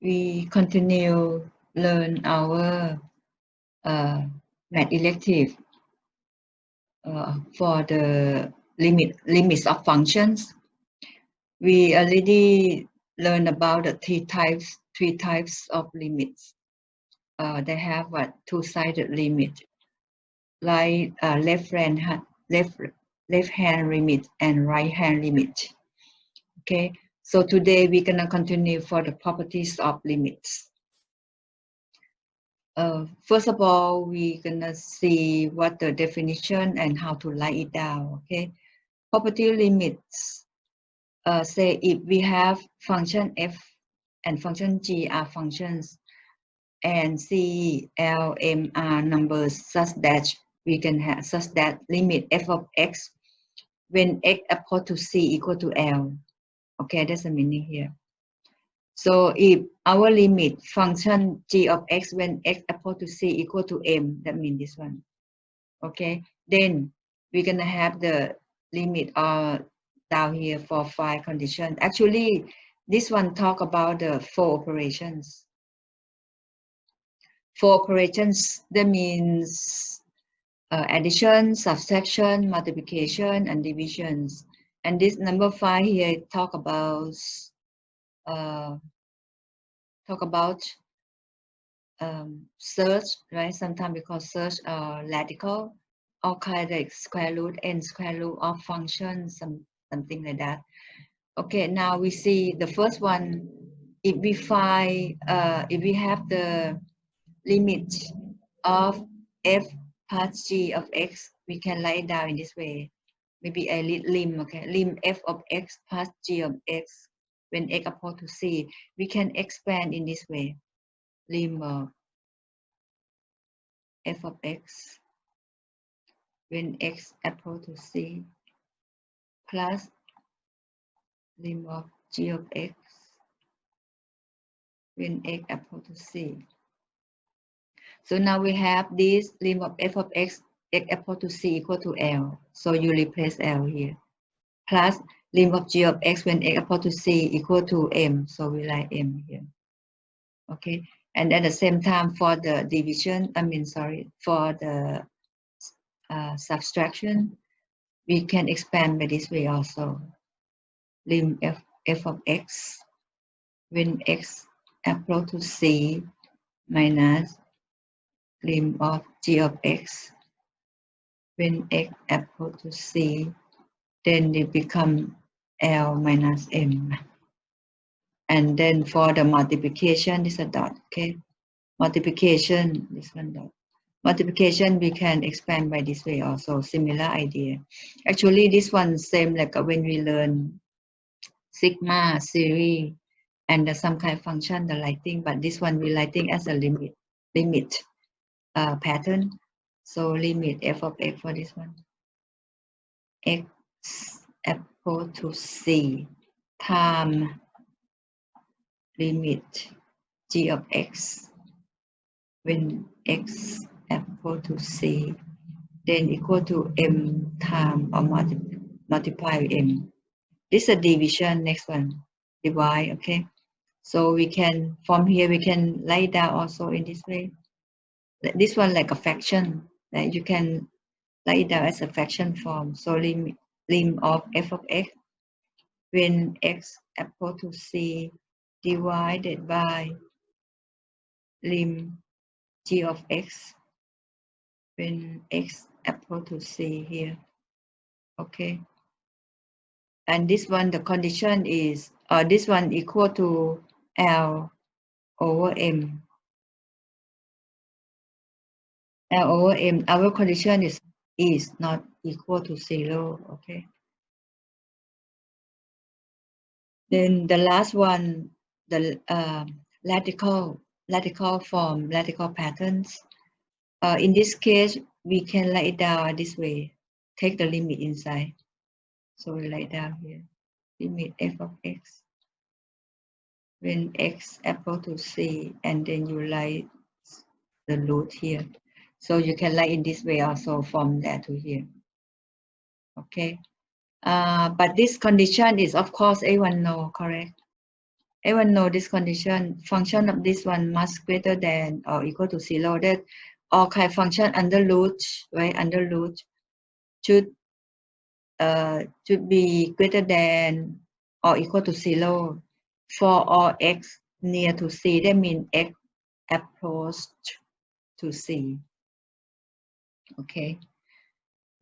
we continue learn our math elective for the limits of functions. We already learned about the three types of limits. They have what two-sided limit, like left hand limit and right hand limit. Okay, so today we're gonna continue for the properties of limits. First of all, we're gonna see what the definition and how to write it down. Okay, property limits. Say if we have function f and function g are functions, and c, l, m are numbers such that we can have such that limit f of x when x equal to c equal to l. Okay, that's the meaning here. So if our limit function g of x when x equal to c equal to m, that means this one. Okay, then we're gonna have the limit down here for 5 conditions. Actually, this one talk about the 4 operations. 4 operations, that means addition, subtraction, multiplication, and divisions. And this number 5 here talk about search, right? Sometimes we call search radical, all kind of square root and square root of functions, something like that. Okay, now we see the first one. If we find, if we have the limit of f plus g of x, we can write it down in this way. Maybe a lim, okay, lim f of x plus g of x when x equal to c. We can expand in this way. Lim of f of x when x equal to c plus lim of g of x when x equal to c. So now we have this lim of f of x equal to c equal to l. So you replace l here. Plus lim of g of x when x equal to c equal to m. So we write m here. Okay. And at the same time for the division, for the subtraction, we can expand by this way also. Lim f of x when x equal to c minus lim of g of x when x equal to c, then it become l minus m. And then for the multiplication, this is a dot, okay? Multiplication, this one dot. Multiplication, we can expand by this way also, similar idea. Actually, this one same like when we learn sigma, series, and some kind of function, the lighting, but this one we lighting as a limit pattern. So limit f of x for this one. X equal to c times limit g of x when x equal to c, then equal to m times or multiply with m. This is a division. Next one, divide. Okay, so we can from here we can write down also in this way. This one like a fraction that you can write it down as a fraction form. So lim of f of x when x equal to c divided by lim g of x when x equal to c here. Okay, and this one the condition is this one equal to l over m. L over m, our condition is not equal to 0. Okay, then the last one, the radical form, radical patterns. In this case, we can write it down this way. Take the limit inside. So we write down here. Limit f of x when x equal to c, and then you write the root here. So you can write in this way also from there to here. Okay. But this condition is, of course, everyone know, correct? Everyone know this condition. Function of this one must greater than or equal to 0. That all kind function under root, right? Under root should be greater than or equal to 0 for all x near to c. That means x approach to c. Okay.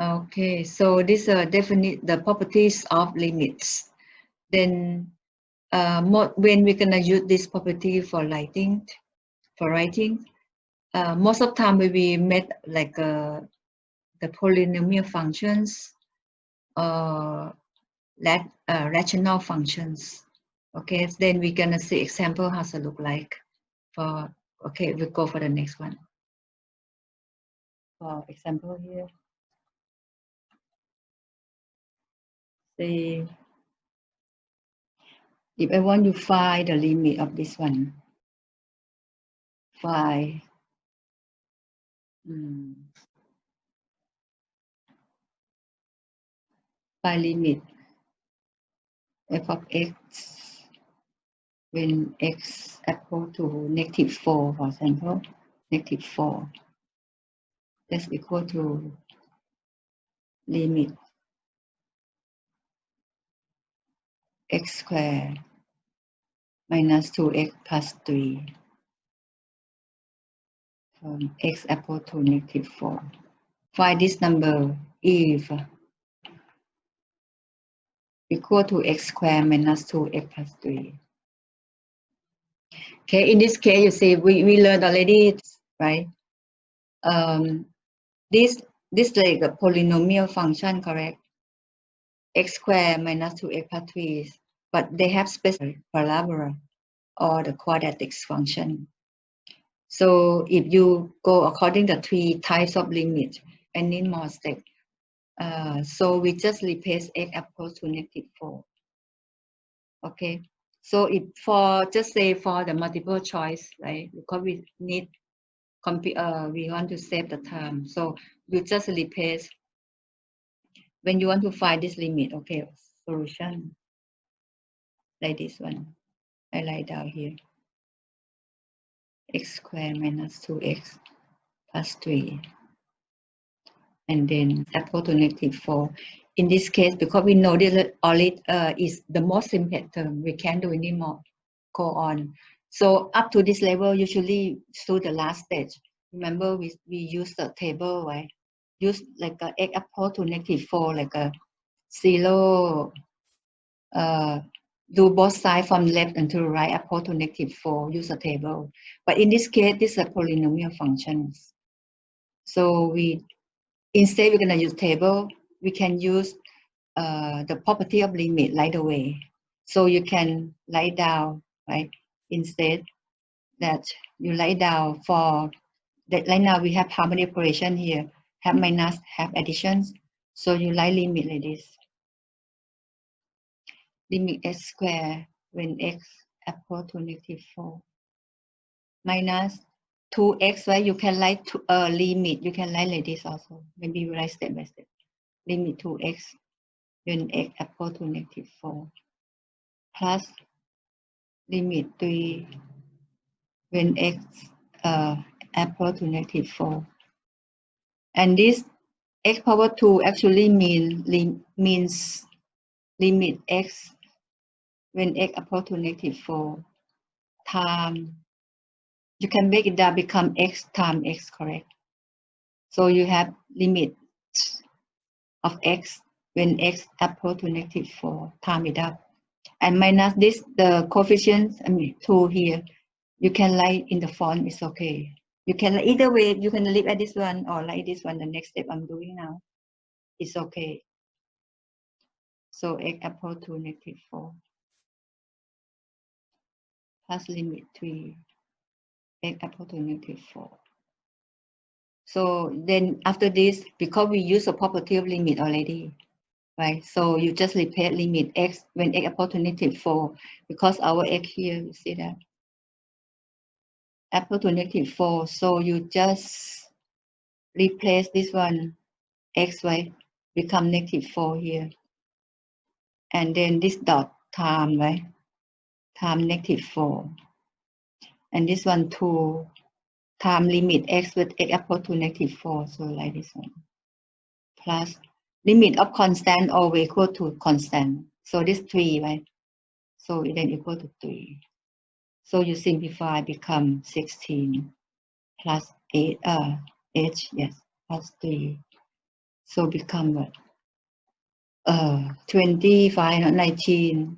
Okay. So these are definitely the properties of limits. Then when we're gonna use this property for writing, most of the time we met like the polynomial functions or rational functions. Okay, then we're gonna see example how to look like. For okay, we'll go for the next one. For example here, say if I want to find the limit of this one, find limit f of x when x equal to -4, for example, -4, that's equal to limit x squared minus 2x plus 3 from x equal to -4. Find this number if equal to x squared minus 2x plus 3. Okay, in this case, you see, we learned already, right? This like a polynomial function, correct? X squared minus 2x plus 3, but they have special parabola or the quadratic function. So if you go according to 3 types of limit, I need more steps. So we just replace x equals to -4. Okay. So if for just say for the multiple choice, right? Because we need we want to save the time. So you just replace when you want to find this limit. Okay, solution like this one. I write down here. X squared minus 2x plus 3. And then equal to -4. In this case, because we know this already is the most simple term, we can't do anymore. Go on. So up to this level, usually to the last stage. Remember, we use the table, right? Use like a x equal to -4, like a 0. Do both sides from left and to right equal to -4. Use a table. But in this case, this is a polynomial functions. So instead, we're going to use table. We can use the property of limit right away. So you can write down, right? Instead that you write down for that right now we have how many operation here? Have minus, have additions. So you write limit like this. Limit x squared when x equal to -4 minus 2x, right? You can write to limit. You can write like this also. Maybe you write step by step. Limit 2x when x equal to -4 plus limit 3 when x equal to -4. And this x power 2 actually means limit x when x equal to -4 time. You can make it that become x times x, correct? So you have limit of x when x equal to -4, time it up. And minus this, the coefficient, 2 here, you can write in the font, it's okay. You can, either way, you can leave at this one or like this one, the next step I'm doing now. It's okay. So x equal to -4 plus limit 3, x equal to -4. So then after this, because we use the property of limit already, right? So you just replace limit x when x equal to -4, because our x here, you see that? Equal to -4. So you just replace this one, x, right? Become -4 here. And then this dot time, right? times -4. And this one 2 times limit x with x equal to -4. So like this one. Plus limit of constant always equal to constant. So this 3, right? So it then equal to 3. So you simplify, become 16 plus 8, h, yes, plus 3. So become what? 25, 19.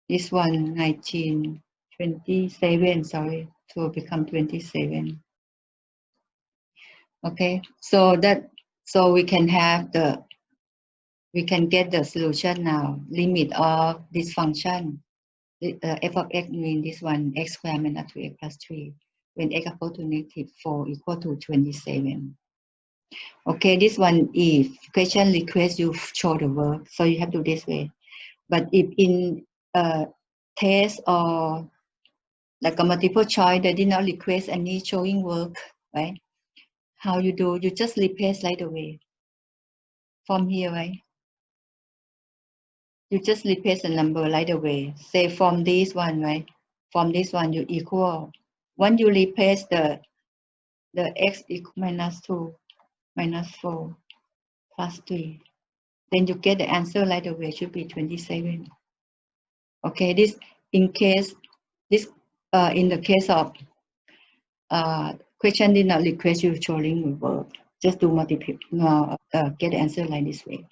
This one 19, 27, sorry. So become 27. Okay, so we can get the solution now. Limit of this function. F of x means this one, x squared minus 2x plus 3. When x equal to -4 equal to 27. Okay, this one if question request you show the work, so you have to do this way. But if in test or like a multiple choice, they did not request any showing work, right? How you do? You just replace right away from here, right? You just replace the number right away. Say from this one, right? From this one, you equal. Once you replace the x equal -2, -4, plus 3, then you get the answer right away. It should be 27. Okay, this in case this in the case of question did not request you showing work. Just do multiply. Get the answer like this way.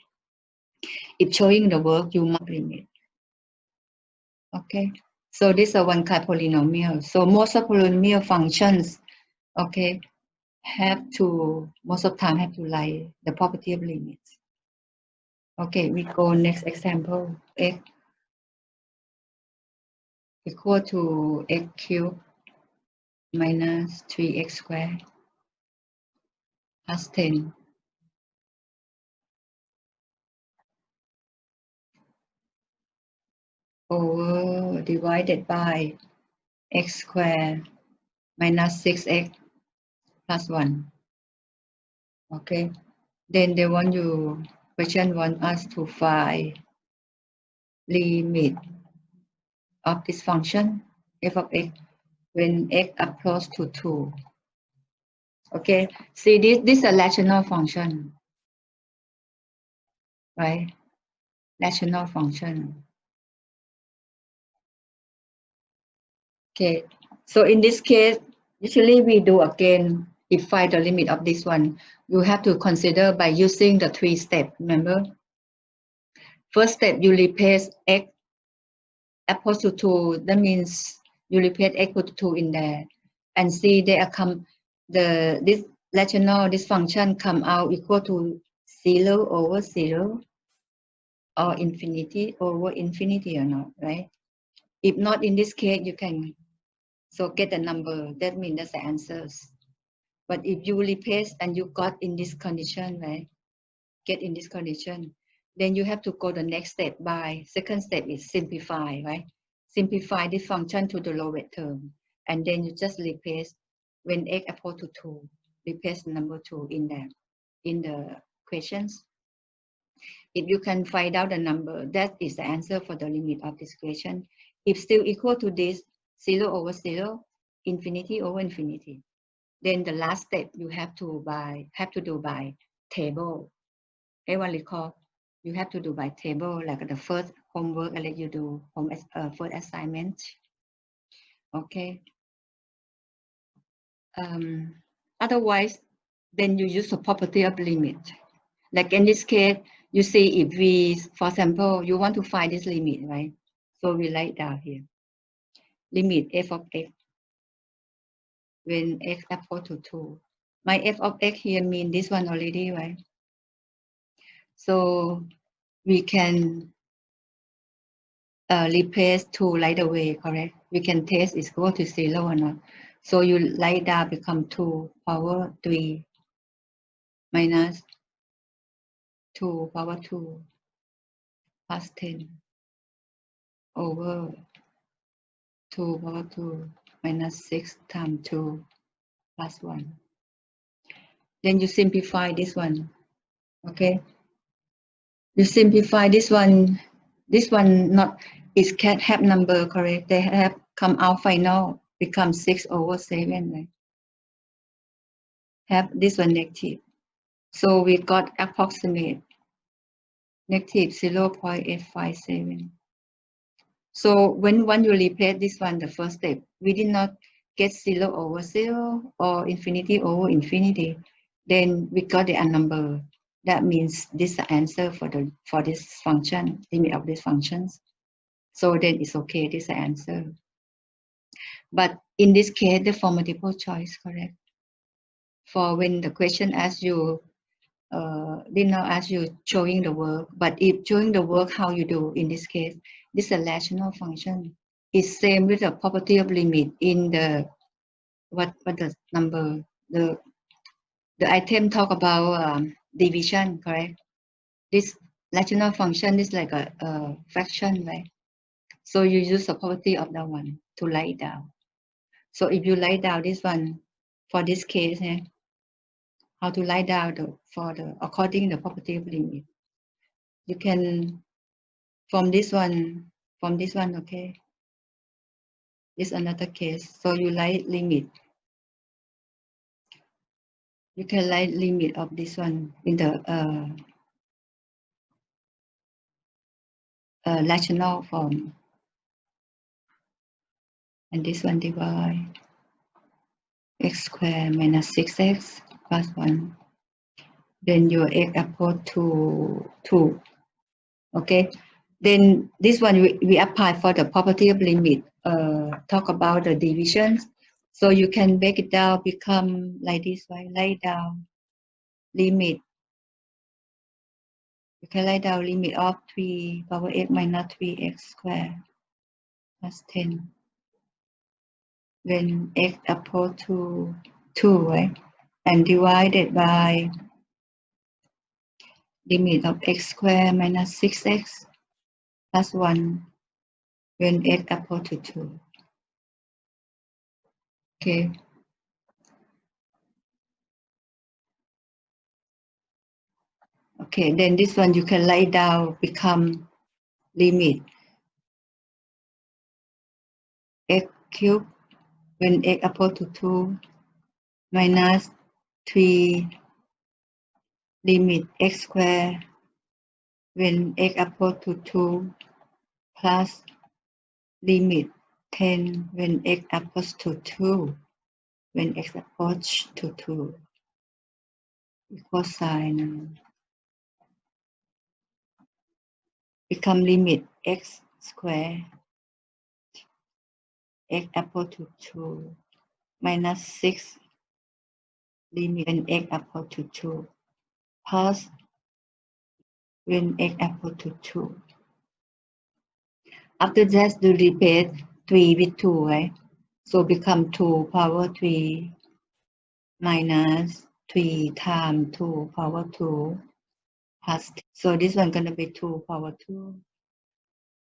If showing the work, you must limit. Okay, so this is one kind of polynomial. So most of polynomial functions, okay, most of time have to lie the property of limits. Okay, we go next example. X equal to x cubed minus 3x squared plus 10 over divided by x squared minus 6x plus 1. Okay, then they want us to find limit of this function f of x when x approaches to 2. Okay, see this is a rational function, right? Rational function. Okay, so in this case, usually we do again, if find the limit of this one, you have to consider by using the 3 steps, remember? First step, you replace x equals to 2, that means you replace x equal to 2 in there, and see they come, this rational, this function come out equal to 0 over 0, or infinity over infinity or not, right? If not, in this case, you can get the number. That means that's the answers. But if you replace and you got in this condition, right? Get in this condition, then you have to go the next step by, second step is simplify, right? Simplify this function to the lowest term. And then you just replace when x equal to 2, replace number 2 in there, in the questions. If you can find out the number, that is the answer for the limit of this question. If still equal to this, 0 over 0, infinity over infinity, then the last step you have to do by table. Everyone recall, you have to do by table, like the first homework I let you do, first assignment. Okay. Otherwise, then you use the property of limit. Like in this case, you see if we, for example, you want to find this limit, right? So we write down here. Limit f of x when x equal to 2. My f of x here mean this one already, right? So we can replace 2 right away, correct? We can test is equal to 0 or not. So you write down become 2 power 3 minus 2 power 2 plus 10 over 2 power 2 minus 6 times 2 plus 1. Then you simplify this one, okay? You simplify this one not, it can have number, correct? They have come out final, become 6/7, right? Have this one negative. So we got approximate negative 0.857. So when you replace this one, the first step, we did not get 0/0 or infinity/infinity. Then we got the number. That means this is the answer for this function, limit of these functions. So then it's okay, this is the answer. But in this case, the for multiple choice, correct? For when the question asks you, did not ask you showing the work, but if showing the work, how you do in this case, this is a rational function. It's same with the property of limit in the what the number, the item talk about division, correct? This rational function is like a fraction, right? So you use the property of that one to write it down. So if you write down this one for this case, how to write down according to the property of limit, you can from this one, okay. This another case. So you write limit. You can write limit of this one in the rational form. And this one divide x squared minus 6x plus 1. Then your x equal to 2. Okay. Then this one we apply for the property of limit. Talk about the divisions. So you can break it down, become like this way. Write down limit. You can write down limit of 3 power x minus 3x squared plus 10 when x equal to 2, right? And divided by limit of x squared minus 6x plus 1 when x equal to 2. Okay. Okay, then this one you can write down, become limit x cubed when x equal to 2 minus 3 limit x squared when x equal to 2 plus limit 10 when x equals to 2 when x approach to 2 equal sign become limit x squared x equal to 2 minus 6 limit when x equal to 2 plus when x equal to 2. After that, you replace 3 with 2, right? So become 2 power 3 minus 3 times 2 power 2 plus. So this one gonna be 2 power 2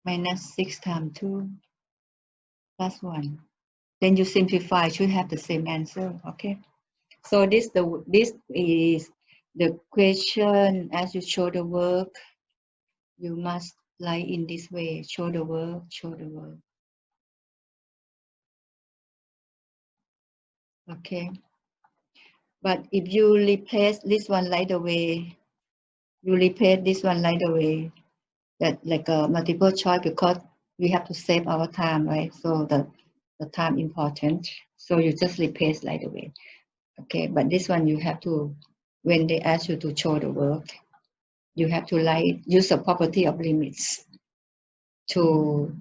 minus 6 times 2 plus 1. Then you simplify, should have the same answer, okay? So this is the question as you show the work. You must write in this way, show the work, show the work. Okay. But if you replace this one right away, you replace this one right away, that like a multiple choice, because we have to save our time, right? So the time important. So you just replace right away. Okay, but this one you have to, when they ask you to show the work, you have to use the property of limits to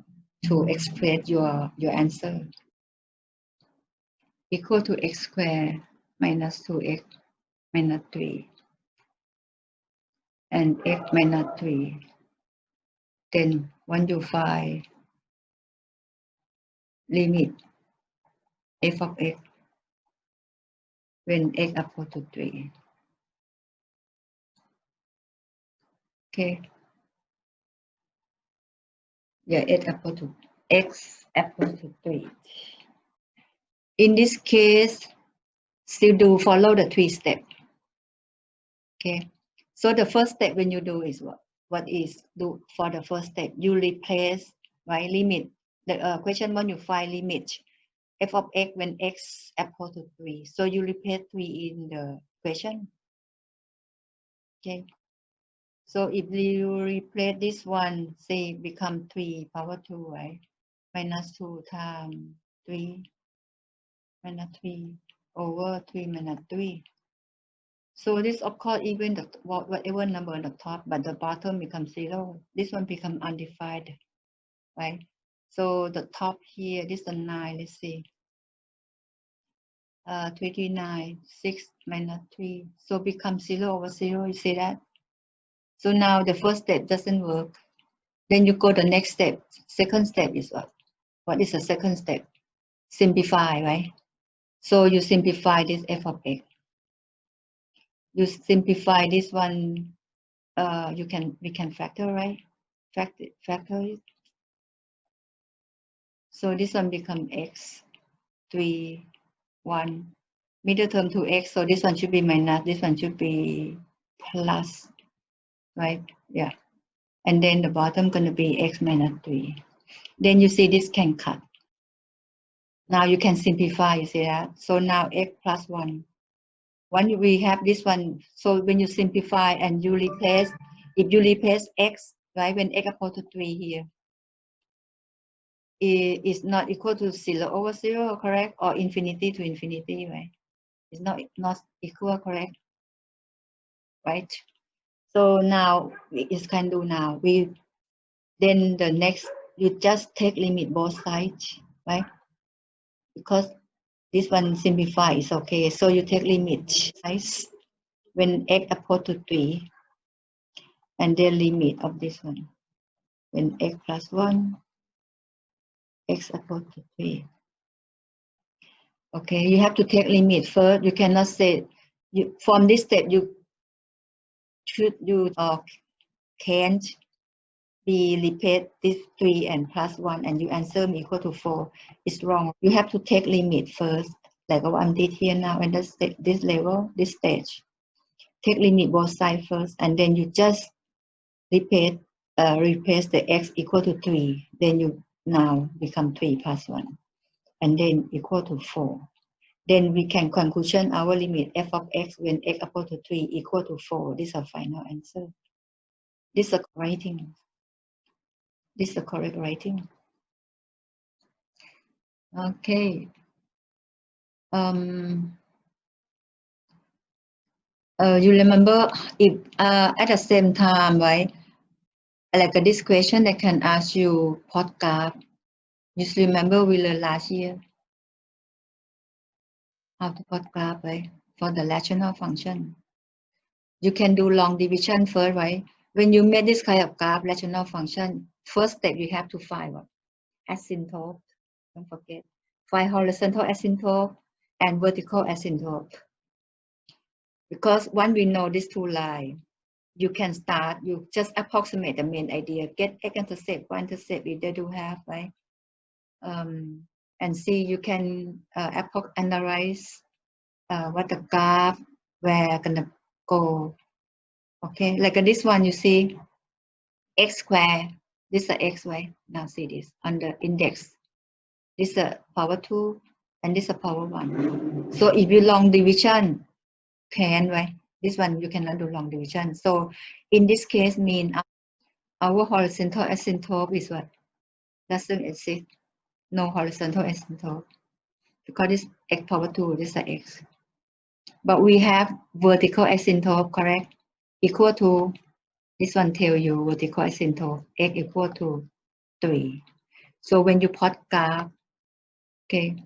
express your answer. Equal to x squared minus 2x minus 3 and x minus 3. Then when you find limit f of x when x equal to 3. Okay. Yeah, x equal to 3. In this case, still do follow the 3 steps. Okay. So the first step when you do is what is do for the first step? You replace right? Limit. The question one, you find limit f of x when x equal to 3. So you replace 3 in the question. Okay. So if you replace this one, say become 3 power 2, right? Minus 2 times 3 minus 3 over 3 minus 3. So this of course even the whatever number on the top, but the bottom becomes 0. This one become undefined, right? So the top here, this is 9, let's see. 29, 6 minus 3. So become 0 over 0, you see that? So now the first step doesn't work. Then you go the next step. Second step is what? What is the second step? Simplify, right? So you simplify this f of x. You simplify this one, we can factor, right? Factor it. So this one become x, 3, 1. Middle term 2x, so this one should be minus, this one should be plus, right? Yeah. And then the bottom gonna be x minus 3. Then you see this can cut. Now you can simplify, you see that? So now x plus 1. When we have this one, so when you simplify and you replace, if you replace x, right, when x equal to 3 here, it is not equal to 0 over 0, correct? Or infinity to infinity, right? It's not equal, correct? Right? So now it can do now. Then the next, you just take limit both sides, right? Because this one simplify is okay. So you take limit size when x equal to 3, and then limit of this one when x plus 1, x equal to 3. Okay, you have to take limit first. You cannot say from this step can't be repeat this 3 and plus 1 and you answer equal to 4. It's wrong. You have to take limit first, like what I did here now in this level, this stage. Take limit both sides first, and then you just repeat, replace the x equal to 3. Then you now become 3 plus 1, and then equal to 4. Then we can conclusion our limit f of x when x equal to 3 equal to 4. This is our final answer. This is a writing. This is the correct writing. Okay. You remember if at the same time, right? Like this question, they can ask you plot graph. You remember we learned last year how to plot graph, right? For the rational function. You can do long division first, right? When you make this kind of graph, rational function, first step you have to find what? Asymptote. Don't forget. Find horizontal asymptote and vertical asymptote. Because once we know these two lines, you can start, you just approximate the main idea, get x-intercept, y-intercept if they do have, right? And see, you can analyze what the graph, where gonna go. Okay, like this one, you see, x squared, this is x, right? Now see this, on the index. This is power 2, and this is power 1. So if you long division, can, right? This one, you cannot do long division. So in this case, mean our horizontal asymptote is what? Doesn't exist. No horizontal asymptote. Because this x power 2, this is x. But we have vertical asymptote, correct? Equal to, this one tell you vertical asymptote, x equal to 3. So when you plot graph, okay,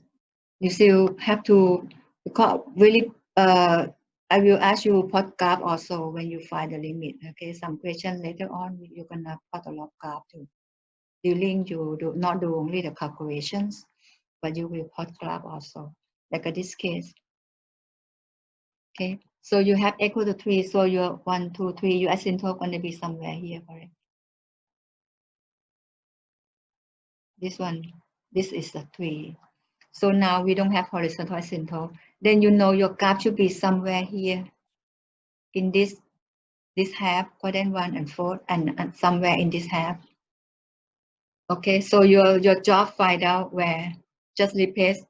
you still have to, because really, I will ask you plot graph also when you find the limit. Okay, some question later on, you're gonna plot a lot graph too. During you do not do only the calculations, but you will plot graph also, like in this case. Okay, so you have equal to 3, so your 1, 2, 3, your asymptote going to be somewhere here, correct? This one, this is the 3. So now we don't have horizontal asymptote. Then you know your graph should be somewhere here in this half, quadrant 1 and 4, and somewhere in this half. Okay, so your job find out where just replace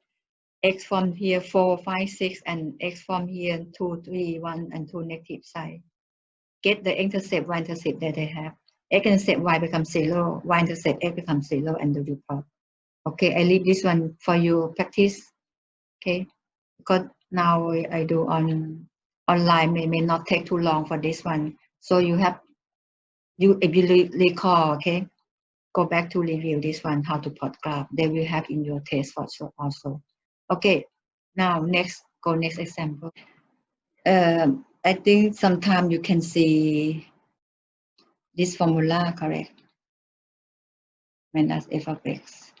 x from here 4, 5, 6 and x from here 2, 3, 1 and 2 negative side. Get the intercept, y-intercept that they have. X-intercept y becomes 0, y-intercept x becomes 0 and the report. Okay, I leave this one for you practice. Okay, because now I do online may not take too long for this one. So you have, if you recall, okay, go back to review this one, how to plot graph. They will have in your test also. Okay, now next example. I think sometimes you can see this formula, correct? Minus f of x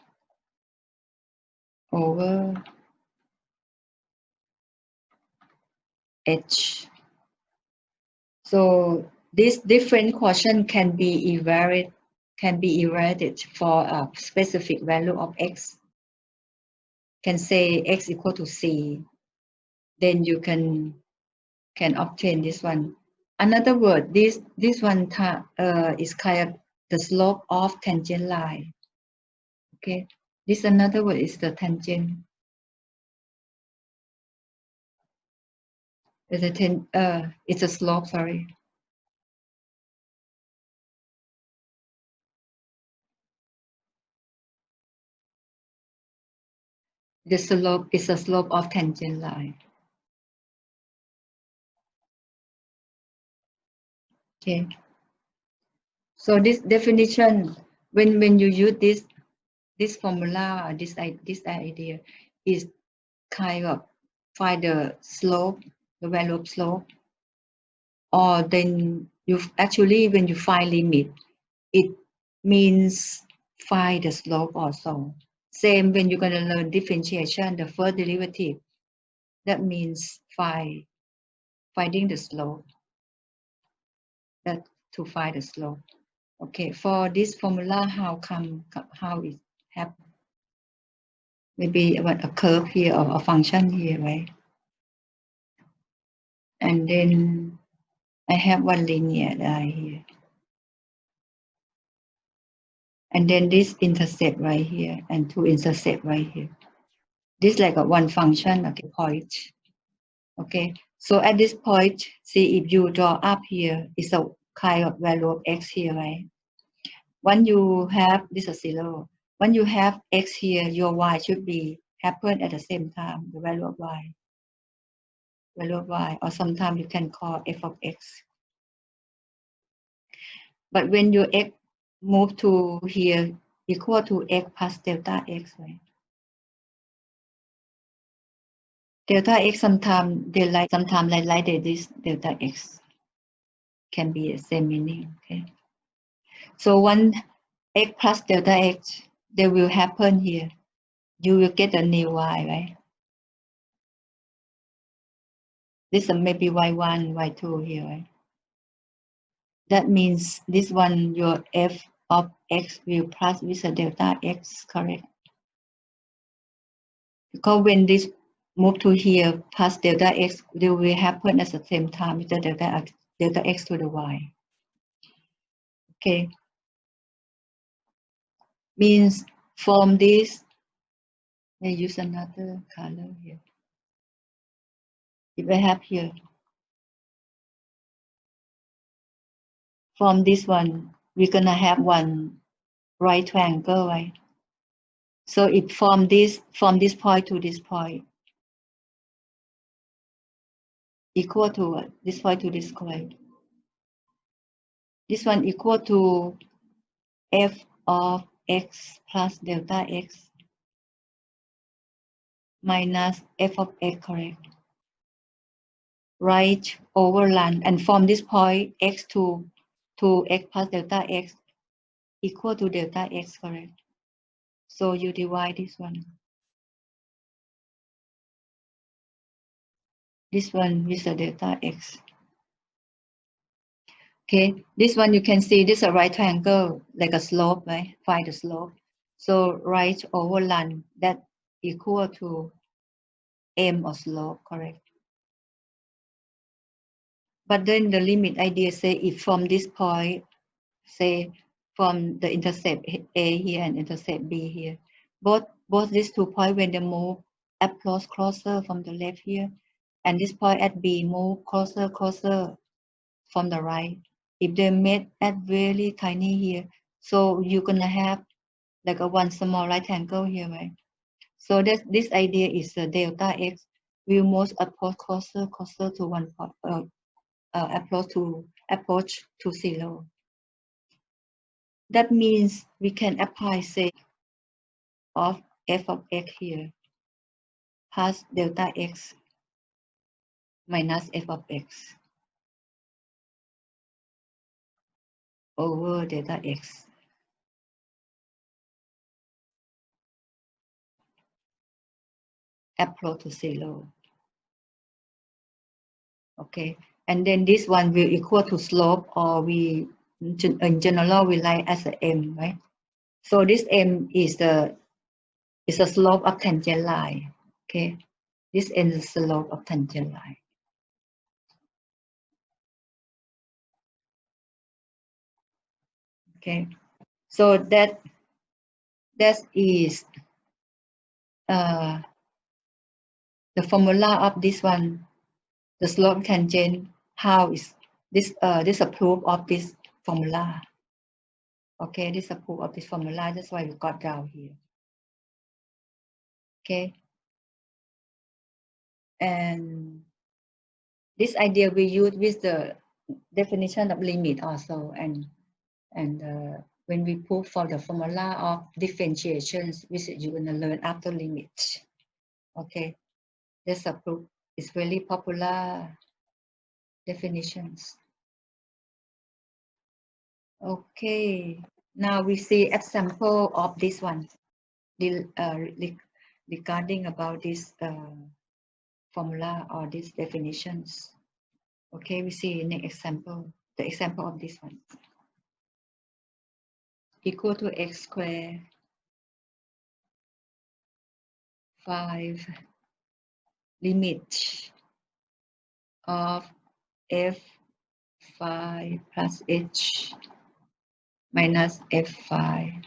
over h. So this different quotient can be evaluated for a specific value of x. Can say x equal to c. Then you can obtain this one. Another word, this one is kind of the slope of tangent line. Okay, this another word is the tangent. It's a slope. Sorry. The slope is a slope of tangent line. Okay. So this definition, when you use this formula, this idea, is kind of find the slope, the value of slope, or then you actually when you find limit, it means find the slope also. Same when you're going to learn differentiation, the first derivative, that means finding the slope. That to find the slope. Okay, for this formula, how it happen? Maybe a curve here or a function here, right? And then I have one linear line here. And then this intercept right here and two intercept right here. This like a one function, okay, point. Okay, so at this point, see if you draw up here, it's a kind of value of x here, right? When you have this is 0, when you have x here, your y should be happen at the same time, the value of y, or sometimes you can call f of x. But when your x move to here equal to x plus delta x, right? Delta x sometimes they like this delta x can be the same meaning. Okay. So when x plus delta x, they will happen here. You will get a new y, right? This is maybe y1, y2 here, right? That means this one, your f of x will plus with a delta x, correct? Because when this move to here plus delta x, they will happen at the same time with the delta x to the y. Okay. Means from this, I use another color here. If I have here, from this one, we're gonna have one right triangle, right? So if from this point to this point, equal to this point to this point. This one equal to f of x plus delta x minus f of x, correct? Right over ln, and from this point x to x plus delta x equal to delta x, correct? So you divide this one with the delta x. Okay, this one you can see this is a right triangle, like a slope, right? Find the slope. So right over ln, that equal to m or slope, correct? But then the limit idea say if from this point, say from the intercept A here and intercept B here. Both these 2 points, when they move approach closer from the left here, and this point at B move closer from the right. If they meet at very tiny here, so you're gonna have like a one small right angle here, right? So this idea is delta x will most approach closer to one point, approach to 0. That means we can apply say of f of x here has delta x minus f of x over delta x approach to 0. Okay, and then this one will equal to slope, or we in general we like as a m, right? So this m is the slope of tangent line. Okay, this m is the slope of tangent line. Okay, so that is the formula of this one, the slope tangent. How is this this a proof of this formula? Okay, this is a proof of this formula. That's why we got down here. Okay, and this idea we use with the definition of limit also, and when we prove for the formula of differentiations, which you're gonna learn after limit. Okay, that's a proof. It's very popular definitions. Okay, now we see example of this one, regarding about this formula or these definitions. Okay, we see next example, the example of this one. Equal to x squared 5 limit of f5 plus h minus f5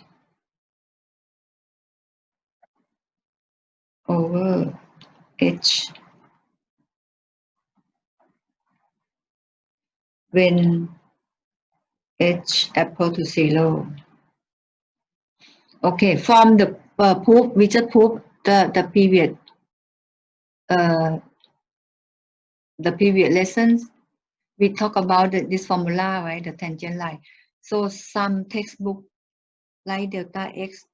over h when h equal to 0. Okay, from the proof, we just prove the previous lessons. We talk about this formula, right? The tangent line. So some textbook like delta x,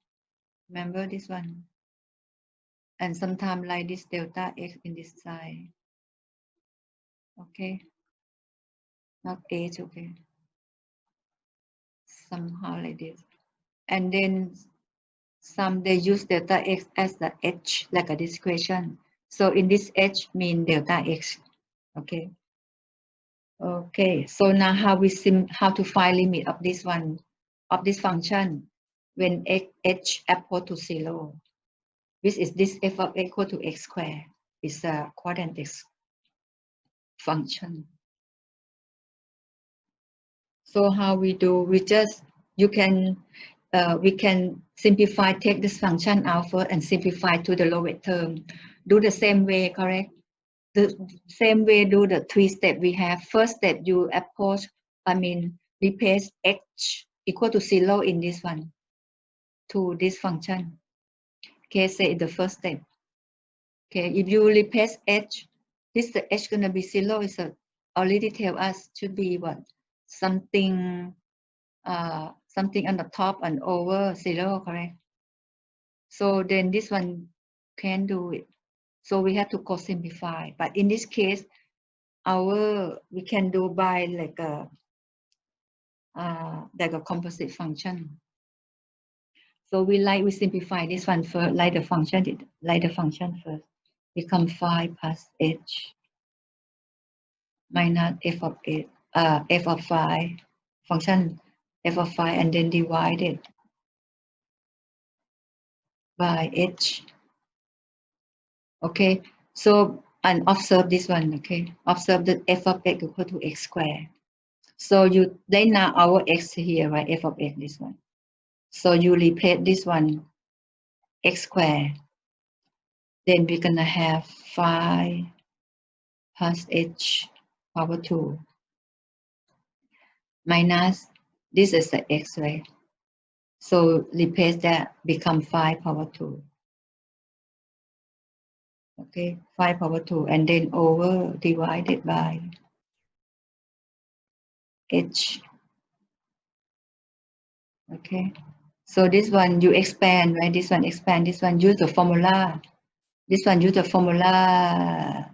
remember this one, and sometimes like this delta x in this side. Okay, not h. Okay, somehow like this, and then some they use delta x as the h, like a this question. So in this h mean delta x. Okay. Okay. So now how to find limit of this one, of this function when h equal to 0. Which is this f of x equal to x squared. It's a quadratic function. So how we do? We just we can simplify, take this function out first and simplify to the lowest term. Do the same way, correct? The same way, do the 3 steps we have. First step, you approach, replace h equal to 0 in this one to this function. Okay, say the first step. Okay, if you replace h, this the h gonna be 0 is already tell us should be what? Something something on the top and over 0, correct? So then this one can do it. So we have to go simplify. But in this case, we can do by like a composite function. So we simplify this one first, like the function first. Become 5 plus h minus f of 8, f of 5, function f of 5, and then divided by h. Okay, so and observe this one. Okay, observe that f of x equal to x squared. So you then now our x here, right? F of x, this one. So you replace this one, x squared. Then we're gonna have 5 plus h power 2 minus, this is the x, right? So replace that, become 5 power 2. Okay, 5 power 2, and then over divided by h. Okay, so this one you expand, right? This one expand, this one use the formula. This one use the formula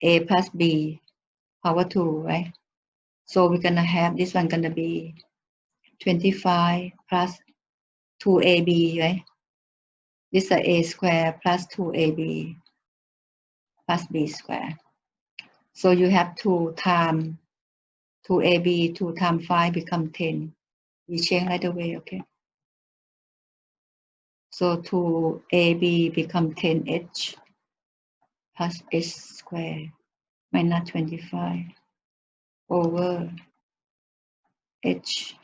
a plus b power 2, right? So we're gonna have this one gonna be 25 plus 2ab, right? This is a square plus 2ab plus b square. So you have 2 times 2ab, 2 times 5 become 10. We change right away, okay? So 2ab become 10h plus h square minus 25 over h.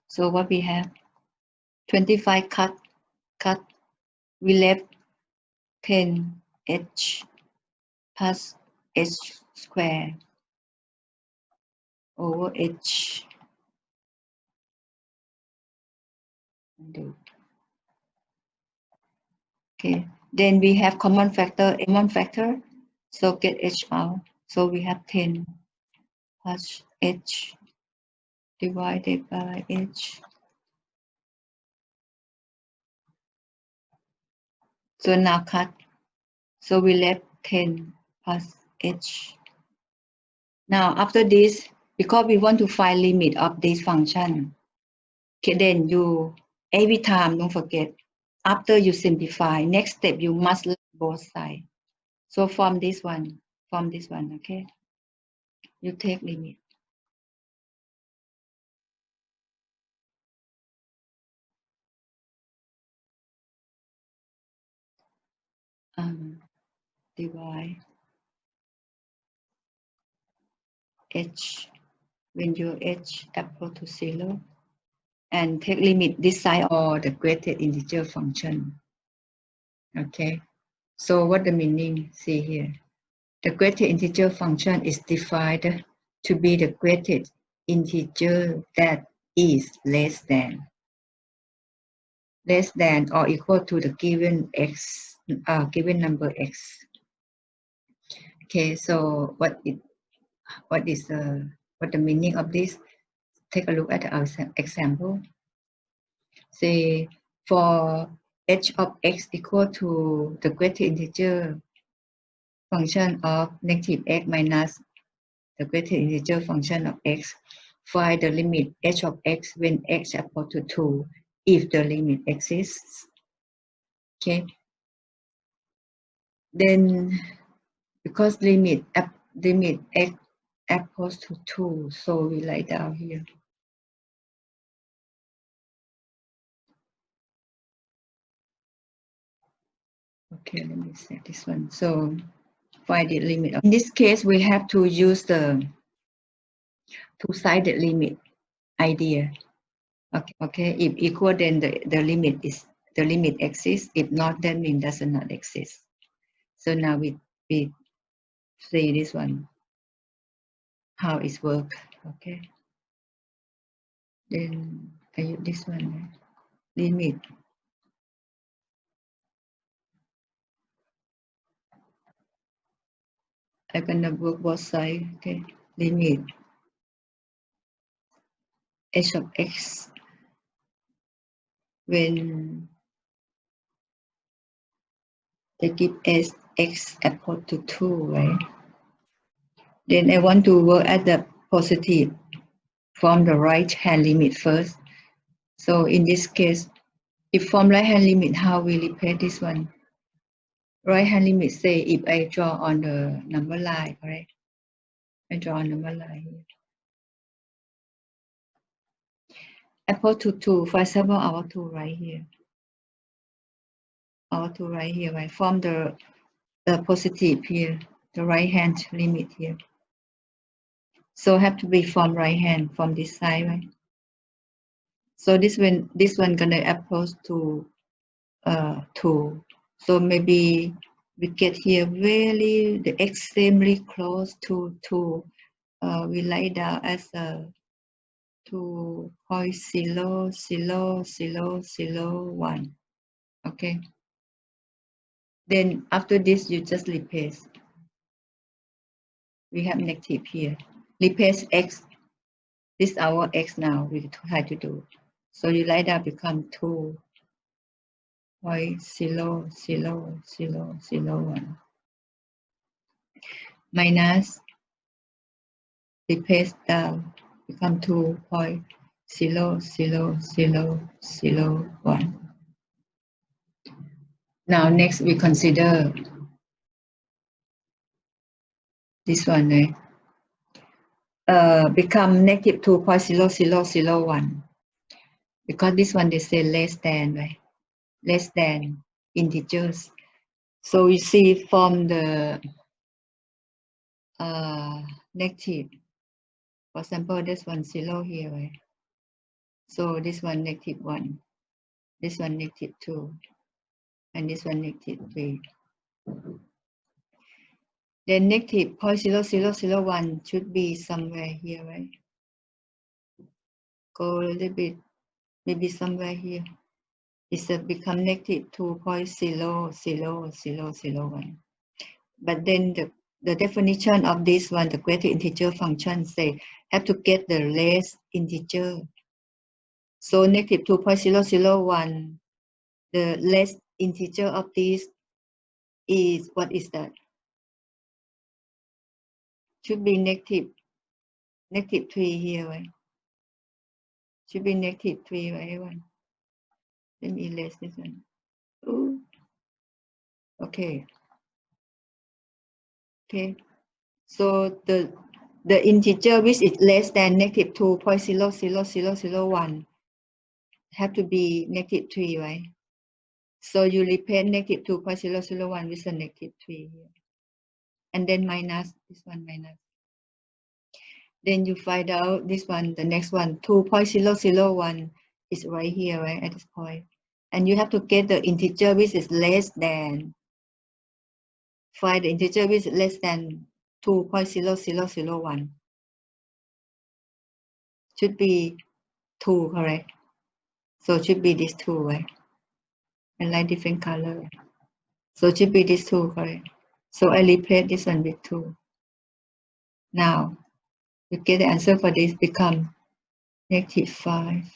So what we have? 25 cut, we left 10h plus h square over h. Okay, then we have common factor, so get h out. So we have 10 plus h divided by h. So now cut. So we left 10 plus h. Now after this, because we want to find limit of this function, okay, then you every time, don't forget, after you simplify, next step you must let both sides. So from this one, okay, you take limit. Divide h when your h equal to 0, and take limit this side or the greatest integer function. Okay, so what the meaning? See here, the greatest integer function is defined to be the greatest integer that is less than or equal to the given x, given number x. Okay, so what is what the meaning of this? Take a look at our example. Say for h of x equal to the greatest integer function of negative x minus the greatest integer function of x, find the limit h of x when x equal to 2 if the limit exists. Okay, then because limit x equals to 2, so we write down here. Okay, let me set this one. So find the limit. In this case, we have to use the two-sided limit idea. Okay. If equal, then the limit exists. If not, then it does not exist. So now we see this one, how it works. Okay. Then I use this one, limit. I'm gonna work both sides. Okay. Limit h of x when they give x equal to 2, right? Then I want to work at the positive from the right hand limit first. So in this case, if from right hand limit, how we replace this one? Right hand limit, say if I draw on the number line, correct? I draw a number line here. Equal to 2, for example, our 2 right here. Our 2 right here, right? From the positive here. the right hand limit here. So have to be from right hand, from this side, right? So this one gonna approach to 2. So maybe we get here really the extremely close to 2. We lay down as a 2.0000001. Okay. Then after this, you just replace. We have negative here. Replace x. This is our x now. We try to do. So you write that become 2.0000001 minus replace down become 2.00001. Now next we consider this one, right? Become negative 2.00001 because this one they say less than, right? Less than integers. So you see from the negative, for example, this one 0 here, right? So this one -1, this one -2, and this one -3. Then negative 0.0001 should be somewhere here, right? Go a little bit, maybe somewhere here. It's become negative 2.00001. But then the definition of this one, the greater integer function, say have to get the less integer. So negative 2.001, the less integer of this is, what is that? Should be negative 3 here, right? Should be negative 3, right, everyone? Let me erase this one. Ooh. Okay. Okay. So the integer which is less than negative 2.00001 have to be negative 3, right? So you replace negative 2.001 with a negative 3 here. And then minus this one minus. Then you find out this one, the next one, 2.001 is right here, right, at this point. And you have to get the integer which is less than, find the integer which is less than 2.00001. Should be 2, correct? So it should be this 2, right? And like different color. So it should be this 2, correct? So I replace this one with 2. Now, you get the answer for this become -5.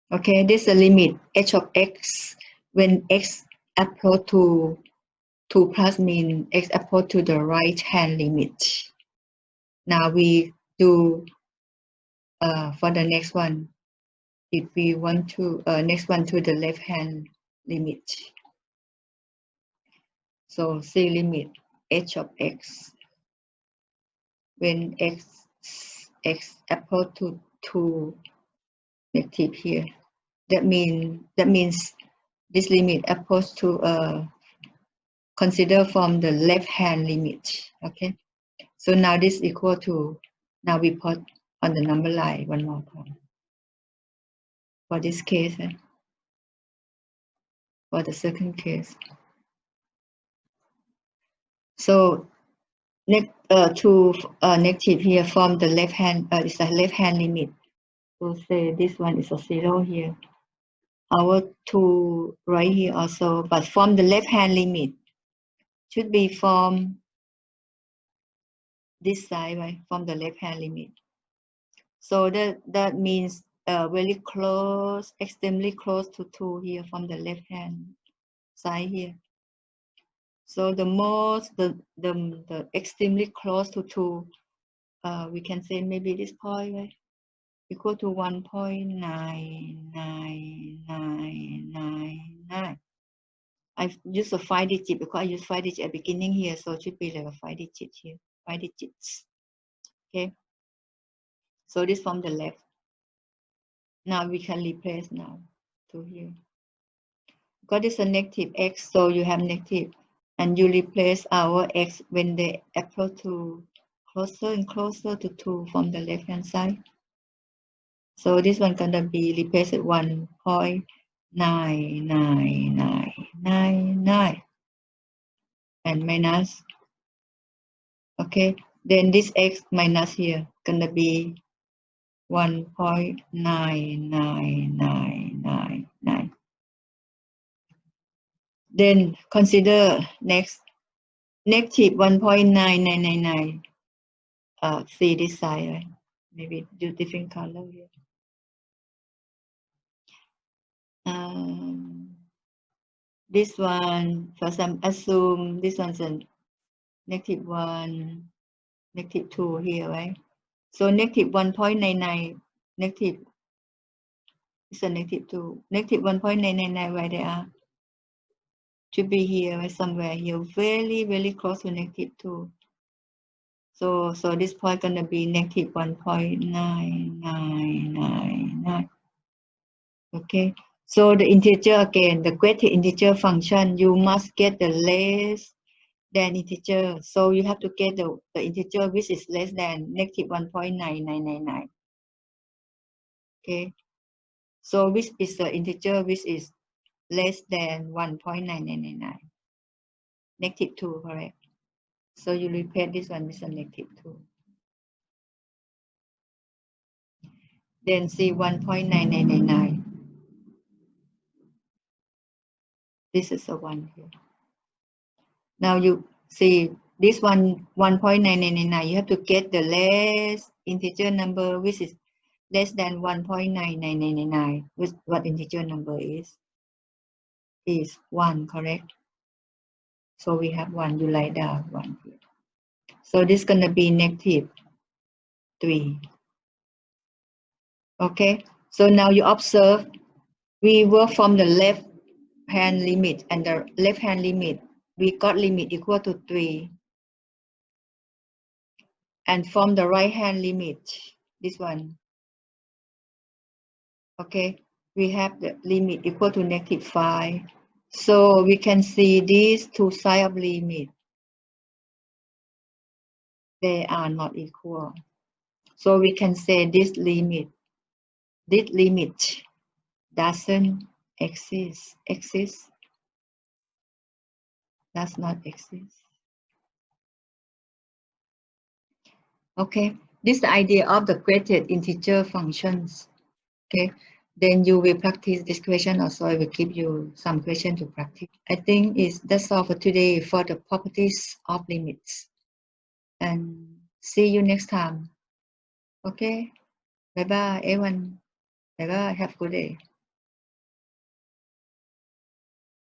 Okay, this is a limit h of x when x approach to 2 plus mean x approach to the right hand limit. Now we do for the next one, if we want to next one to the left hand limit. So say limit h of x when x approach to 2 negative here. That means this limit approach to consider from the left hand limit. Okay, so now this equal to, now we put on the number line one more time for this case, for the second case. So negative here from the left hand is a left hand limit. So say this one is a 0 here. Our 2 right here also, but from the left hand limit should be from this side, right? From the left hand limit. So that means very close, extremely close to 2 here from the left hand side here. So the extremely close to 2, we can say maybe this point, right? Equal to 1.99999. I use a 5 digit because I use 5 digit at beginning here, so it should be like a 5 digit here, 5 digits. Okay. So this from the left. Now we can replace now to here. Because it's a negative x, so you have negative and you replace our x when they approach to closer and closer to 2 from the left hand side. So this one gonna be replaced at 1.99999 and minus. Okay, then this x minus here gonna be 1.99999. Then consider next negative 1.9999. See this side, right? Maybe do different color here. This one, for some, assume this one's a -1, -2 here, right? So -1.99, negative is a -2, -1.999, where they are? Should be here, right? Somewhere here, very, very close to -2. So this point gonna be -1.9999. Okay. So the integer again, the greatest integer function, you must get the less than integer. So you have to get the integer which is less than -1.9999. Okay. So which is the integer which is less than 1.9999? -2, correct? So you replace this one with a -2. Then see 1.9999. This is a 1 here. Now you see this one 1.9999. You have to get the less integer number which is less than 1.9999. Which what integer number is 1, correct? So we have 1. You write down 1 here. So this is gonna be -3. Okay. So now you observe we work from the left hand limit, and the left hand limit we got limit equal to 3. And from the right hand limit, this one, okay, we have the limit equal to -5. So we can see these two sides of limit, they are not equal. So we can say this limit doesn't exist, does not exist. Okay, this is the idea of the graded integer functions. Okay, then you will practice this question also. I will give you some question to practice. I think that's all for today for the properties of limits. And see you next time. Okay, bye bye everyone. Bye bye. Have a good day.